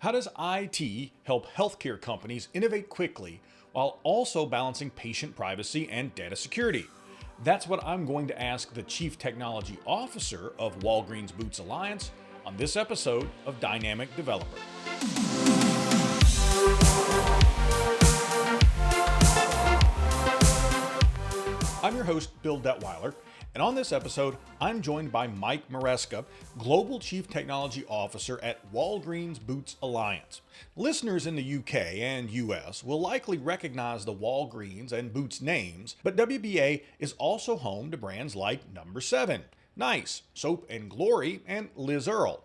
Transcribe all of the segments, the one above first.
How does IT help healthcare companies innovate quickly while also balancing patient privacy and data security? That's what I'm going to ask the Chief Technology Officer of Walgreens Boots Alliance on this episode of Dynamic Developer. I'm your host, Bill Detwiler, and on this episode, I'm joined by Mike Maresca, Global Chief Technology Officer at Walgreens Boots Alliance. Listeners in the UK and US will likely recognize the Walgreens and Boots names, but WBA is also home to brands like Number 7, Nice, Soap and Glory, and Liz Earle.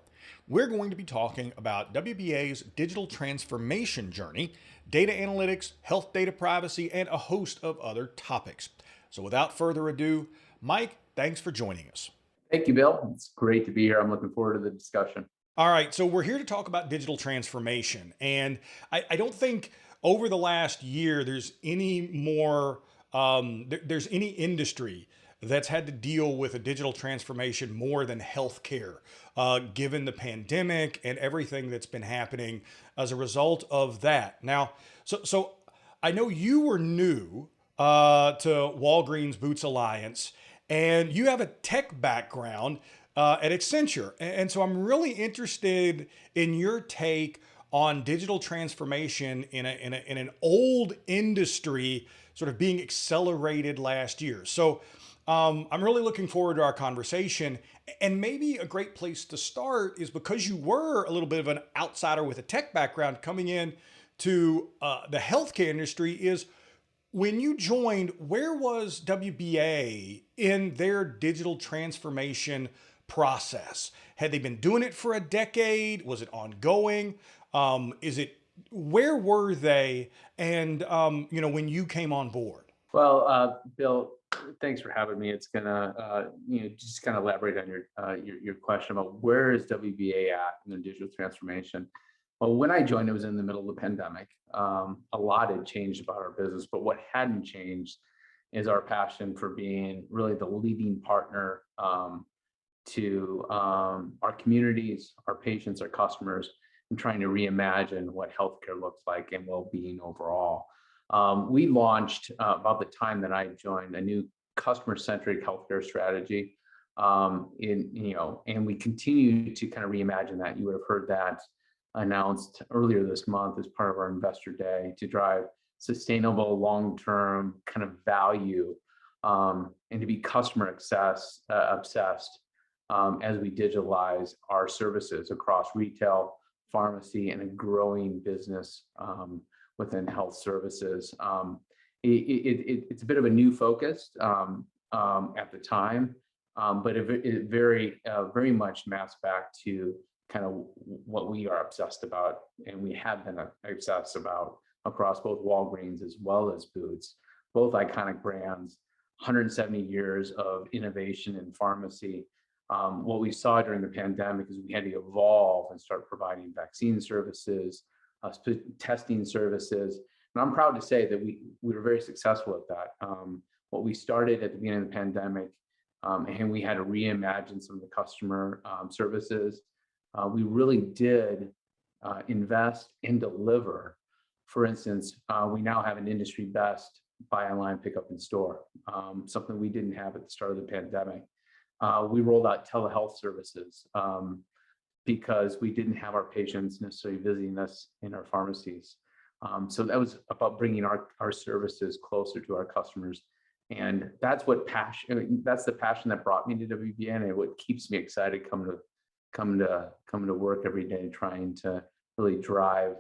We're going to be talking about WBA's digital transformation journey, data analytics, health data privacy, and a host of other topics. So without further ado, Mike, thanks for joining us. Thank you, Bill. It's great to be here. I'm looking forward to the discussion. All right, so we're here to talk about digital transformation. And I don't think over the last year there's any more, there's any industry that's had to deal with a digital transformation more than healthcare, given the pandemic and everything that's been happening as a result of that. Now, so I know you were new to Walgreens Boots Alliance, and you have a tech background at Accenture. And so I'm really interested in your take on digital transformation in an old industry sort of being accelerated last year. So I'm really looking forward to our conversation. And maybe a great place to start is because you were a little bit of an outsider with a tech background coming in to the healthcare industry is, when you joined, where was WBA in their digital transformation process? Had they been doing it for a decade? Was it ongoing? Where were they? And, when you came on board? Well, Bill, thanks for having me. It's gonna, just kind of elaborate on your question about where is WBA at in the digital transformation. Well, when I joined, it was in the middle of the pandemic. A lot had changed about our business, but what hadn't changed is our passion for being really the leading partner to our communities, our patients, our customers, and trying to reimagine what healthcare looks like and well-being overall. We launched about the time that I joined a new customer-centric healthcare strategy, and we continue to kind of reimagine that. You would have heard that announced earlier this month as part of our investor day to drive sustainable long-term kind of value and to be customer obsessed as we digitalize our services across retail, pharmacy, and a growing business within health services. It's a bit of a new focus at the time, but it very much maps back to kind of what we are obsessed about, and we have been obsessed about across both Walgreens as well as Boots, both iconic brands, 170 years of innovation in pharmacy. What we saw during the pandemic is we had to evolve and start providing vaccine services, testing services. And I'm proud to say that we were very successful at that. What we started at the beginning of the pandemic, and we had to reimagine some of the customer services. We really did invest and deliver. For instance, we now have an industry best buy online, pick up in store, something we didn't have at the start of the pandemic. We rolled out telehealth services because we didn't have our patients necessarily visiting us in our pharmacies. So that was about bringing our services closer to our customers. And that's that's the passion that brought me to WBA, and what keeps me excited coming to work every day, trying to really drive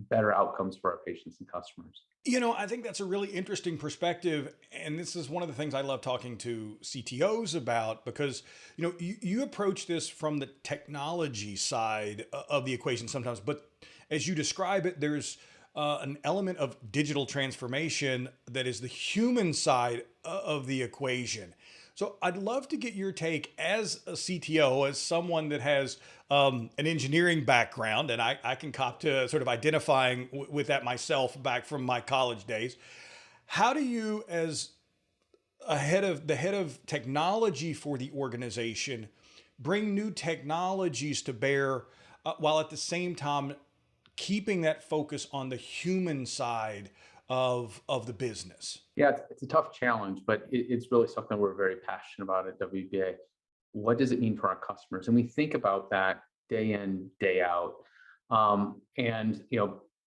better outcomes for our patients and customers. I think that's a really interesting perspective. And this is one of the things I love talking to CTOs about, because, you approach this from the technology side of the equation sometimes, but as you describe it, there's an element of digital transformation that is the human side of the equation. So I'd love to get your take as a CTO, as someone that has an engineering background, and I can cop to sort of identifying with that myself back from my college days. How do you, as the head of technology for the organization, bring new technologies to bear while at the same time keeping that focus on the human side of the business? Yeah, it's a tough challenge, but it's really something we're very passionate about at WBA. What does it mean for our customers? And we think about that day in, day out. And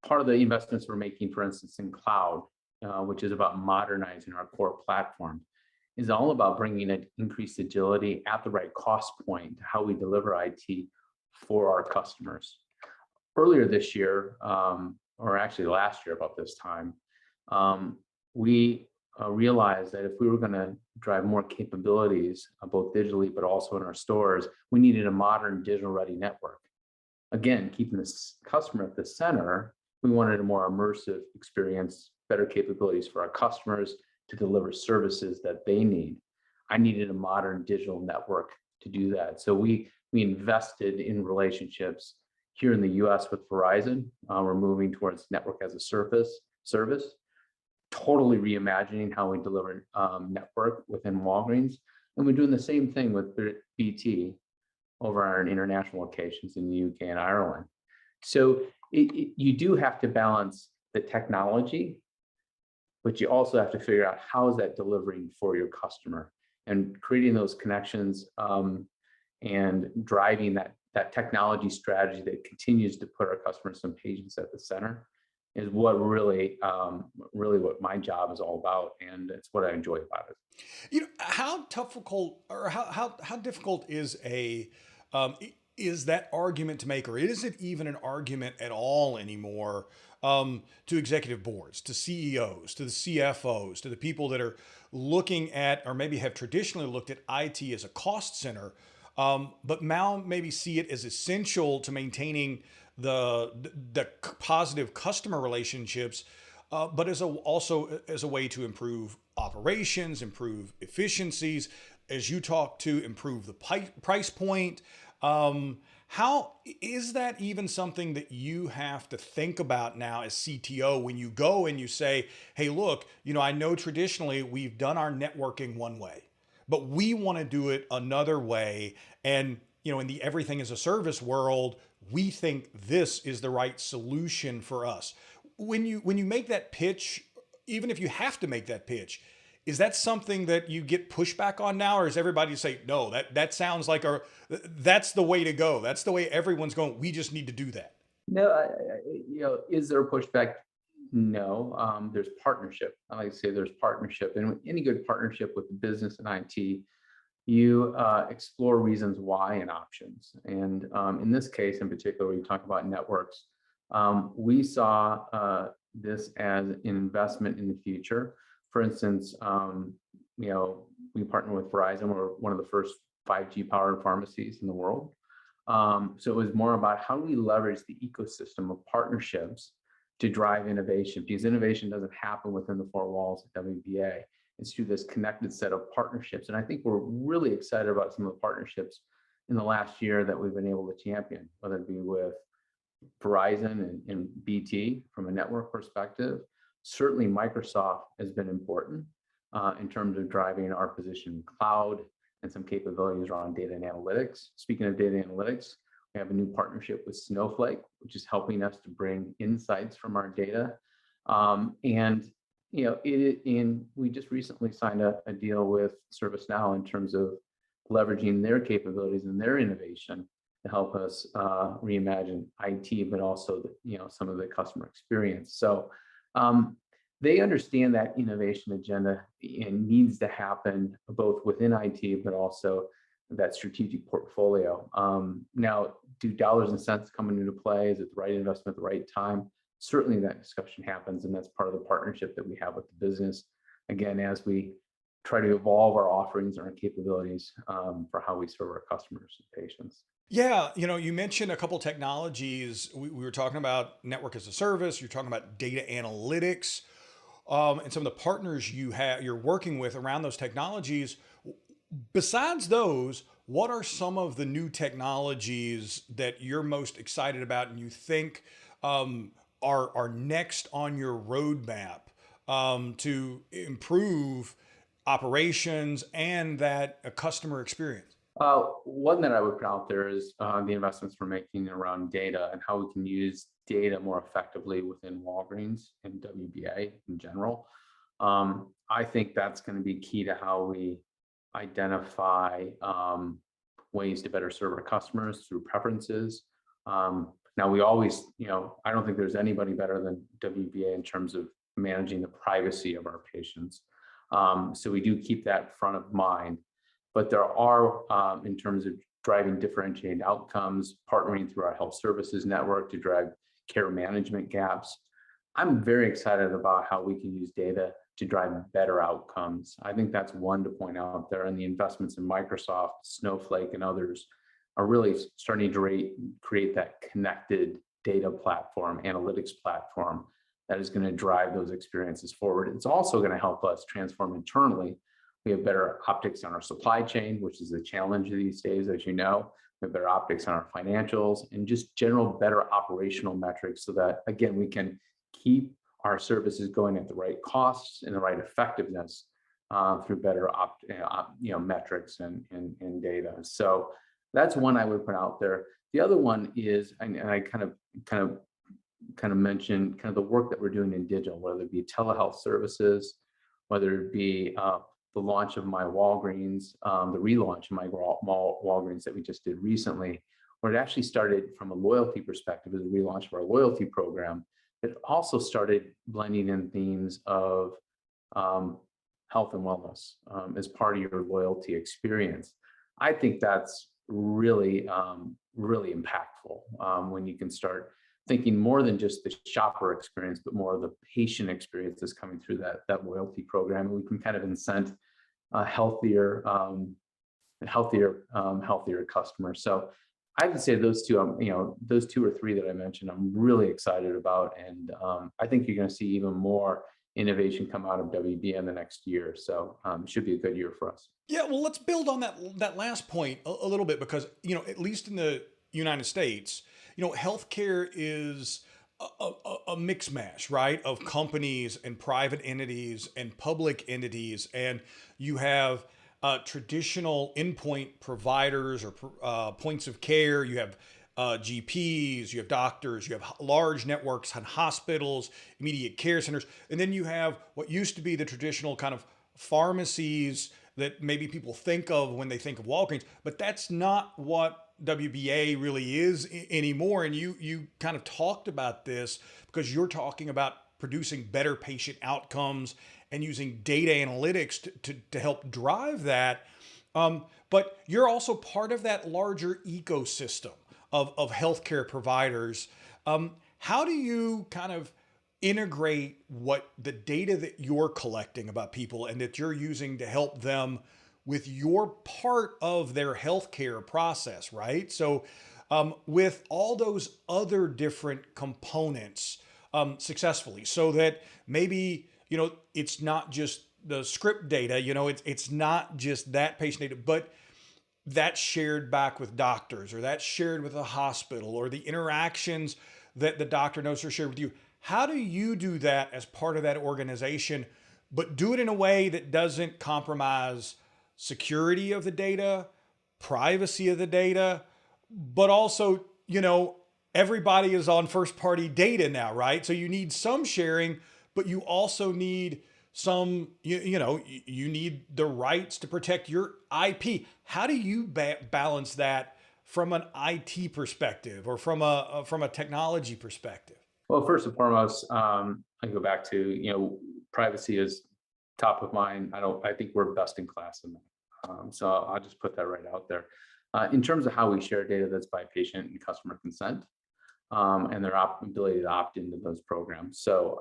part of the investments we're making, for instance, in cloud, which is about modernizing our core platform, is all about bringing an increased agility at the right cost point to how we deliver IT for our customers. Earlier this year, or actually last year about this time, we realized that if we were going to drive more capabilities, both digitally but also in our stores, we needed a modern digital-ready network. Again, keeping this customer at the center, we wanted a more immersive experience, better capabilities for our customers to deliver services that they need. I needed a modern digital network to do that. So we invested in relationships here in the US with Verizon. We're moving towards network as a service, totally reimagining how we deliver network within Walgreens. And we're doing the same thing with BT over our international locations in the UK and Ireland. So you do have to balance the technology, but you also have to figure out how is that delivering for your customer, and creating those connections and driving that technology strategy that continues to put our customers and patients at the center is what really what my job is all about, and it's what I enjoy about it. How difficult, or how difficult um, is that argument to make, or is it even an argument at all anymore, to executive boards, to CEOs, to the CFOs, to the people that are looking at, or maybe have traditionally looked at IT as a cost center, but now maybe see it as essential to maintaining the positive customer relationships, but also as a way to improve operations, improve efficiencies, as you talk to improve the price point. How is that even something that you have to think about now as CTO when you go and you say, hey, look, I know traditionally we've done our networking one way, but we want to do it another way. And, in the everything as a service world, we think this is the right solution for us. When you make that pitch, even if you have to make that pitch, is that something that you get pushback on now, or is everybody say, no, that sounds like that's the way to go. That's the way everyone's going. We just need to do that. No, is there a pushback? No, there's partnership. I like to say there's partnership, and any good partnership with the business and IT, you explore reasons why and options. And in this case, in particular, when you talk about networks, we saw this as an investment in the future. For instance, we partner with Verizon. We're one of the first 5G powered pharmacies in the world. So it was more about how do we leverage the ecosystem of partnerships to drive innovation, because innovation doesn't happen within the four walls of WBA. It's through this connected set of partnerships. And I think we're really excited about some of the partnerships in the last year that we've been able to champion, whether it be with Verizon and BT from a network perspective. Certainly Microsoft has been important in terms of driving our position in cloud and some capabilities around data and analytics. Speaking of data analytics, we have a new partnership with Snowflake, which is helping us to bring insights from our data. We just recently signed a deal with ServiceNow in terms of leveraging their capabilities and their innovation to help us reimagine IT, but also some of the customer experience. So they understand that innovation agenda and needs to happen both within IT, but also that strategic portfolio. Now, do dollars and cents come into play? Is it the right investment at the right time? Certainly that discussion happens, and that's part of the partnership that we have with the business. Again, as we try to evolve our offerings and our capabilities for how we serve our customers and patients. Yeah, you mentioned a couple technologies. We were talking about network as a service. You're talking about data analytics, and some of the partners you're working with around those technologies. Besides those, what are some of the new technologies that you're most excited about and you think are next on your roadmap to improve operations and that a customer experience? One that I would put out there is the investments we're making around data and how we can use data more effectively within Walgreens and WBA in general. I think that's going to be key to how we identify ways to better serve our customers through preferences. Now, we always, I don't think there's anybody better than WBA in terms of managing the privacy of our patients. So we do keep that front of mind. But there are, in terms of driving differentiated outcomes, partnering through our health services network to drive care management gaps. I'm very excited about how we can use data to drive better outcomes. I think that's one to point out there, and the investments in Microsoft, Snowflake, and others are really starting to create that connected data platform, analytics platform that is going to drive those experiences forward. It's also going to help us transform internally. We have better optics on our supply chain, which is a challenge these days, as you know. We have better optics on our financials and just general better operational metrics so that, again, we can keep our services going at the right costs and the right effectiveness through better metrics and data. So that's one I would put out there. The other one is, and I kind of mentioned kind of the work that we're doing in digital, whether it be telehealth services, whether it be the launch of My Walgreens, the relaunch of My Walgreens that we just did recently, where it actually started from a loyalty perspective as a relaunch of our loyalty program. It also started blending in themes of health and wellness as part of your loyalty experience. I think that's really, really impactful when you can start thinking more than just the shopper experience, but more of the patient experience that's coming through that loyalty program. And we can kind of incent healthier customers. So I would say those two, those two or three that I mentioned, I'm really excited about, and I think you're going to see even more innovation come out of WBA in the next year. So it should be a good year for us. Yeah, well, let's build on that last point a little bit because, at least in the United States, healthcare is a mix mash, right, of companies and private entities and public entities. And you have traditional endpoint providers or points of care. You have GPs, you have doctors, you have large networks and hospitals, immediate care centers. And then you have what used to be the traditional kind of pharmacies that maybe people think of when they think of Walgreens, but that's not what WBA really is anymore. And you kind of talked about this because you're talking about producing better patient outcomes and using data analytics to help drive that. But you're also part of that larger ecosystem of healthcare providers. How do you kind of integrate what the data that you're collecting about people and that you're using to help them with your part of their healthcare process, right? So with all those other different components successfully, so that maybe, it's not just the script data, it's not just that patient data, but that's shared back with doctors, or that's shared with a hospital, or the interactions that the doctor knows are shared with you. How do you do that as part of that organization, but do it in a way that doesn't compromise security of the data, privacy of the data, but also, everybody is on first party data now, right? So you need some sharing, but you also need some, you need the rights to protect your IP. How do you balance that from an IT perspective or from a technology perspective? Well, first and foremost, I go back to, privacy is top of mind. I think we're best in class in that. So I'll just put that right out there. In terms of how we share data, that's by patient and customer consent, and their ability to opt into those programs. So,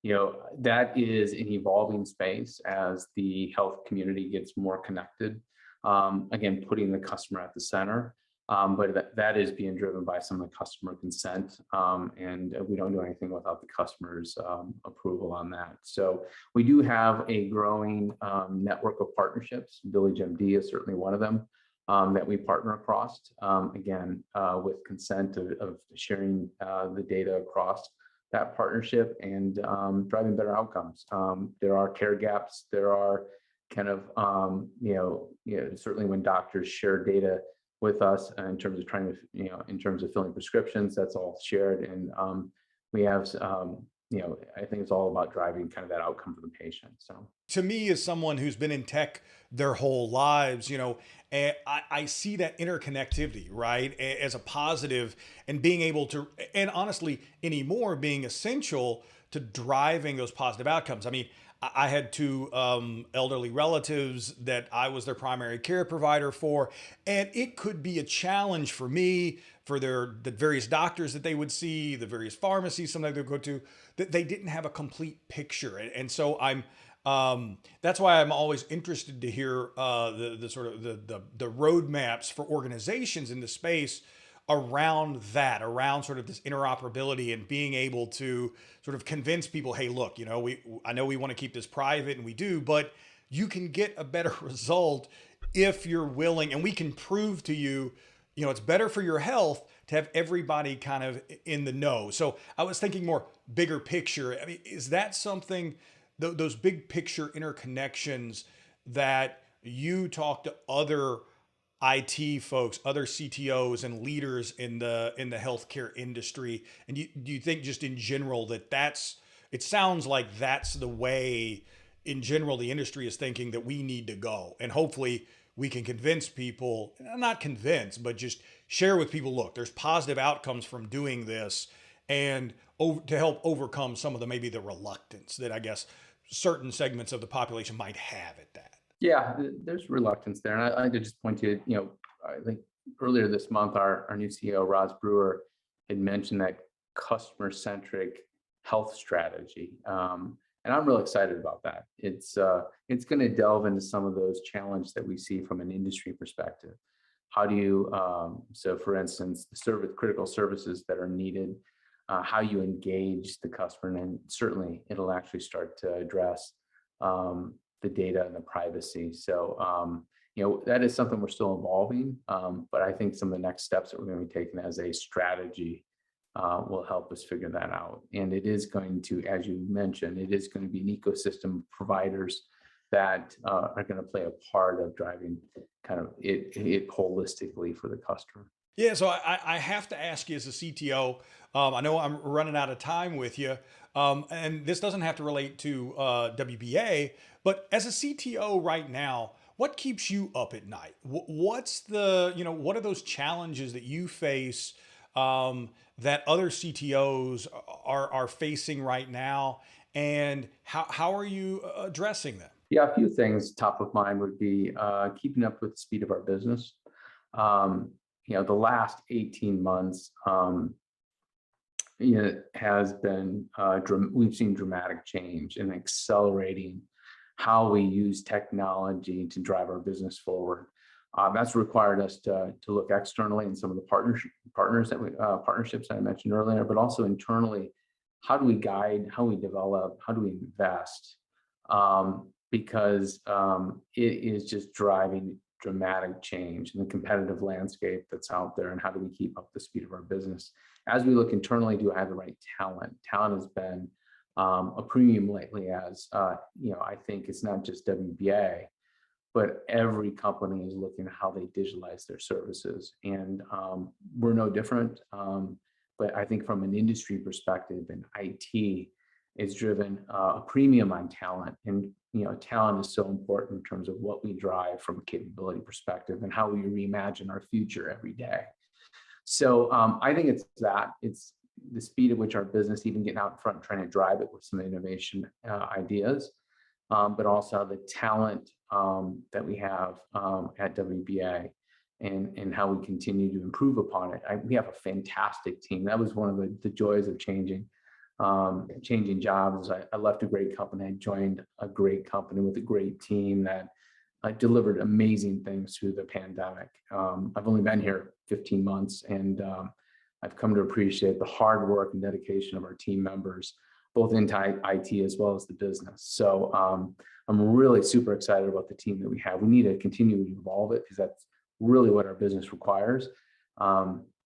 that is an evolving space as the health community gets more connected. Again, putting the customer at the center. But that is being driven by some of the customer consent, and we don't do anything without the customer's approval on that. So we do have a growing network of partnerships. Village MD is certainly one of them that we partner across, again, with consent of sharing the data across that partnership and driving better outcomes. There are care gaps. There are kind of, certainly when doctors share data with us in terms of trying to, in terms of filling prescriptions. That's all shared, and we have, I think it's all about driving kind of that outcome for the patient. So To me, as someone who's been in tech their whole lives, I see that interconnectivity, right, as a positive, and being able to, and honestly, anymore being essential to driving those positive outcomes. I mean, I had two elderly relatives that I was their primary care provider for, and it could be a challenge for me, for the various doctors that they would see, the various pharmacies sometimes they would go to, that they didn't have a complete picture. And so that's why I'm always interested to hear the sort of the roadmaps for organizations in the space around that, around sort of this interoperability and being able to sort of convince people, hey, look, I know we want to keep this private, and we do, but you can get a better result if you're willing, and we can prove to you, it's better for your health to have everybody kind of in the know. So I was thinking more bigger picture. I mean, is that something, those big picture interconnections, that you talk to other IT folks, other CTOs and leaders in the healthcare industry, and do you think just in general it sounds like that's the way in general the industry is thinking that we need to go, and hopefully we can convince people, not convince, but just share with people, look, there's positive outcomes from doing this, and to help overcome some of maybe the reluctance that I guess certain segments of the population might have at that. yeah, there's reluctance there, and I did just point to, I think earlier this month, our new CEO, Roz Brewer, had mentioned that customer-centric health strategy. And I'm really excited about that. It's going to delve into some of those challenges that we see from an industry perspective. How do you, so for instance, the critical services that are needed, how you engage the customer, and certainly it'll actually start to address the data and the privacy. So, that is something we're still evolving, but I think some of the next steps that we're going to be taking as a strategy will help us figure that out. And it is going to, as you mentioned, it is going to be an ecosystem of providers that are going to play a part of driving kind of it holistically for the customer. Yeah, so I have to ask you as a CTO, I know I'm running out of time with you, and this doesn't have to relate to WBA, but as a CTO right now, what keeps you up at night? What's what are those challenges that you face that other CTOs are facing right now, and how are you addressing them? Yeah, a few things top of mind would be keeping up with the speed of our business. The last 18 months, has been, we've seen dramatic change in accelerating how we use technology to drive our business forward. That's required us to look externally in some of the partnerships that I mentioned earlier, but also internally, how do we guide, how we develop, how do we invest? Because it is just driving dramatic change in the competitive landscape that's out there, and how do we keep up the speed of our business? As we look internally, do I have the right talent? Talent has been a premium lately, as I think it's not just WBA, but every company is looking at how they digitalize their services, and we're no different. But I think from an industry perspective, and IT is driven a premium on talent, and talent is so important in terms of what we drive from a capability perspective and how we reimagine our future every day. So I think it's the speed at which our business, even getting out in front and trying to drive it with some innovation ideas, but also the talent that we have at WBA, and how we continue to improve upon it. We have a fantastic team. That was one of the joys of changing jobs. I left a great company. I joined a great company with a great team that delivered amazing things through the pandemic. I've only been here 15 months, and I've come to appreciate the hard work and dedication of our team members, both in IT as well as the business. So I'm really super excited about the team that we have. We need to continue to evolve it, because that's really what our business requires.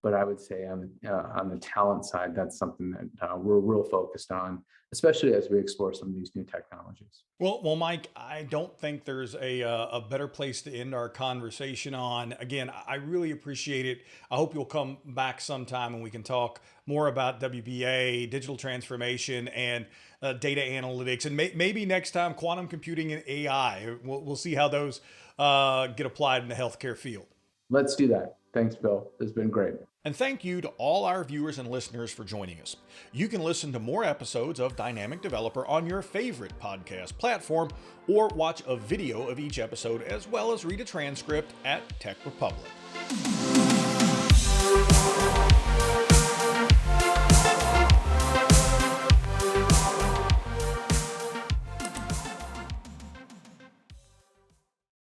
But I would say on the talent side, that's something that we're real focused on, especially as we explore some of these new technologies. Well, Mike, I don't think there's a better place to end our conversation on. Again, I really appreciate it. I hope you'll come back sometime and we can talk more about WBA, digital transformation, and data analytics, and maybe next time quantum computing and AI. We'll see how those get applied in the healthcare field. Let's do that. Thanks, Bill. It's been great. And thank you to all our viewers and listeners for joining us. You can listen to more episodes of Dynamic Developer on your favorite podcast platform, or watch a video of each episode, as well as read a transcript at TechRepublic.